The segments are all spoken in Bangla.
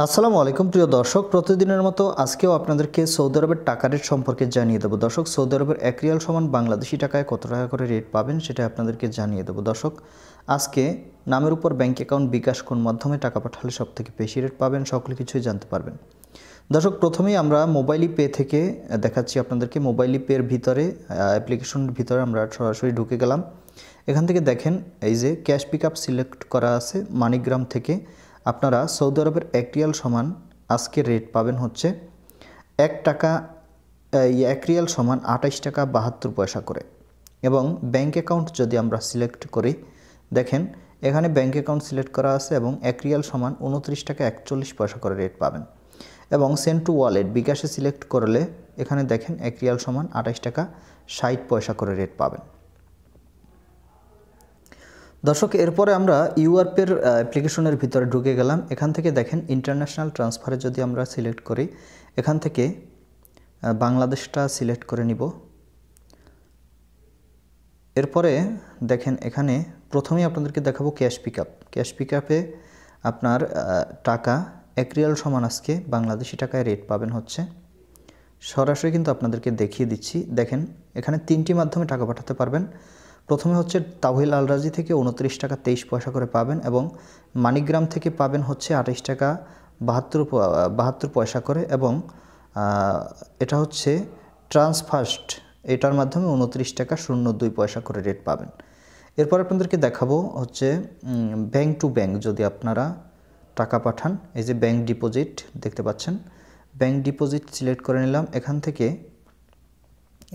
আসসালামু আলাইকুম প্রিয় দর্শক, প্রতিদিনের মতো আজকেও আপনাদেরকে সৌদি আরবের টাকা রেট সম্পর্কে জানিয়ে দেবো। দর্শক, সৌদি আরবের 1 রিয়াল সমান বাংলাদেশি টাকায় কত টাকা করে রেট পাবেন সেটা আপনাদেরকে জানিয়ে দেবো। দর্শক, আজকে নামের উপর ব্যাংক অ্যাকাউন্ট বিকাশ কোন মাধ্যমে টাকা পাঠালে সবথেকে বেশি রেট পাবেন সকল কিছুই জানতে পারবেন। দর্শক, প্রথমেই আমরা মোবাইলি পে থেকে দেখাচ্ছি আপনাদেরকে। মোবাইলি পের ভিতরে অ্যাপ্লিকেশনের ভিতরে আমরা সরাসরি ঢুকে গেলাম। এখান থেকে দেখেন এই যে ক্যাশ পিকআপ সিলেক্ট করা আছে মানিগ্রাম থেকে। আপনারা সৌদি আরবের 1 রিয়াল সমান আজকে রেট পাবেন হচ্ছে 1 রিয়াল সমান 28 টাকা 72 পয়সা করে। এবং ব্যাংক অ্যাকাউন্ট যদি আমরা সিলেক্ট করি, দেখেন এখানে ব্যাংক অ্যাকাউন্ট সিলেক্ট করা আছে এবং 1 রিয়াল সমান 29 টাকা 41 পয়সা করে রেট পাবেন। এবং সেন্ড টু ওয়ালেট বিকাশে সিলেক্ট করলে এখানে দেখেন 1 রিয়াল সমান 28 টাকা 60 পয়সা করে রেট পাবেন। দর্শক, এরপরে আমরা ইউআরপের অ্যাপ্লিকেশনের ভিতরে ঢুকে গেলাম। এখান থেকে দেখেন ইন্টারন্যাশনাল ট্রান্সফারে যদি আমরা সিলেক্ট করি, এখান থেকে বাংলাদেশটা সিলেক্ট করে নিব। এরপরে দেখেন এখানে প্রথমেই আপনাদেরকে দেখাবো ক্যাশ পিকআপ। ক্যাশ পিকআপে আপনার টাকা 1 রিয়াল সমান আজকে বাংলাদেশি টাকায় রেট পাবেন হচ্ছে, সরাসরি কিন্তু আপনাদেরকে দেখিয়ে দিচ্ছি। দেখেন এখানে 3টি মাধ্যমে টাকা পাঠাতে পারবেন। প্রথমে হচ্ছে তাওহিল আল রাজি থেকে 29 টাকা 23 পয়সা করে পাবেন এবং মানিগ্রাম থেকে পাবেন হচ্ছে 28 টাকা 72 পয়সা করে এবং এটা হচ্ছে ট্রান্সফার্স্ট, এটার মাধ্যমে 29 টাকা 02 পয়সা করে রেট পাবেন। এরপর আপনাদেরকে দেখাবো হচ্ছে ব্যাংক টু ব্যাংক যদি আপনারা টাকা পাঠান। এই যে ব্যাংক ডিপোজিট দেখতে পাচ্ছেন, ব্যাংক ডিপোজিট সিলেক্ট করে নিলাম। এখান থেকে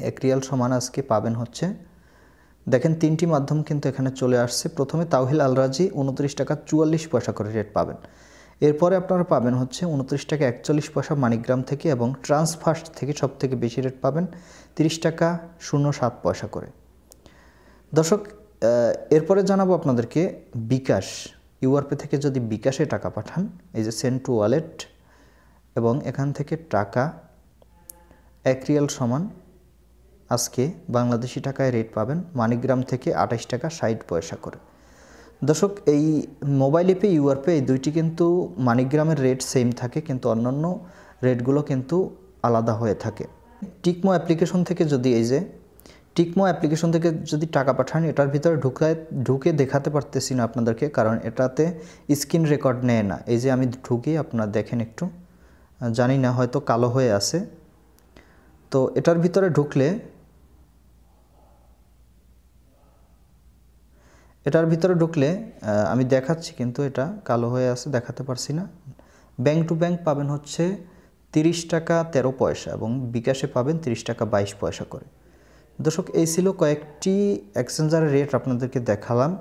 1 রিয়াল সমান আজকে পাবেন হচ্ছে, দেখেন 3টি মাধ্যম কিন্তু এখানে চলে আসছে। প্রথমে তাওহিল আল রাজি 29 টাকা 44 পয়সা করে রেট পাবেন। এরপরে আপনারা পাবেন হচ্ছে 29 টাকা 41 পয়সা মানিগ্রাম থেকে এবং ট্রান্সফার্স্ট থেকে সবথেকে বেশি রেট পাবেন 30 টাকা 07 পয়সা করে। দর্শক, এরপরে জানাবো আপনাদেরকে বিকাশ। ইউআরপে থেকে যদি বিকাশে টাকা পাঠান, এই যে সেন্ড টু ওয়ালেট এবং এখান থেকে টাকা 1 রিয়াল সমান আজকে বাংলাদেশি টাকায় রেট পাবেন মানিগ্রাম থেকে 28 টাকা 60 পয়সা করে। দর্শক, এই মোবাইল অ্যাপে ইউআরপে এই দুইটি কিন্তু মানিগ্রামের রেট সেম থাকে, কিন্তু অন্যান্য রেটগুলো কিন্তু আলাদা হয়ে থাকে। টিকমো অ্যাপ্লিকেশন থেকে যদি এই যে টিকমো অ্যাপ্লিকেশন থেকে যদি টাকা পাঠান, এটার ভিতরে ঢুকে দেখাতে পারতেছি না আপনাদেরকে, কারণ এটাতে স্ক্রিন রেকর্ড নেয় না। এই যে আমি ঢুকে আপনারা দেখেন, একটু জানি না হয়তো কালো হয়ে আছে। তো এটার ভিতরে ঢুকলে আমি দেখাচ্ছি, কিন্তু এটা কালো হয়ে আছে, দেখাতে পারছি না। ব্যাংক টু ব্যাংক পাবেন হচ্ছে 30 টাকা 13 পয়সা এবং বিকাশে পাবেন 30 টাকা 22 পয়সা করে। দর্শক, এই ছিল কয়েকটি এক্সচেঞ্জারের রেট আপনাদেরকে দেখালাম।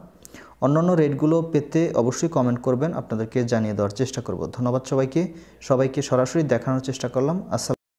অন্যান্য রেটগুলো পেতে অবশ্যই কমেন্ট করবেন, আপনাদেরকে জানিয়ে দেওয়ার চেষ্টা করব। ধন্যবাদ সবাইকে সরাসরি দেখানোর চেষ্টা করলাম। আসসালাম।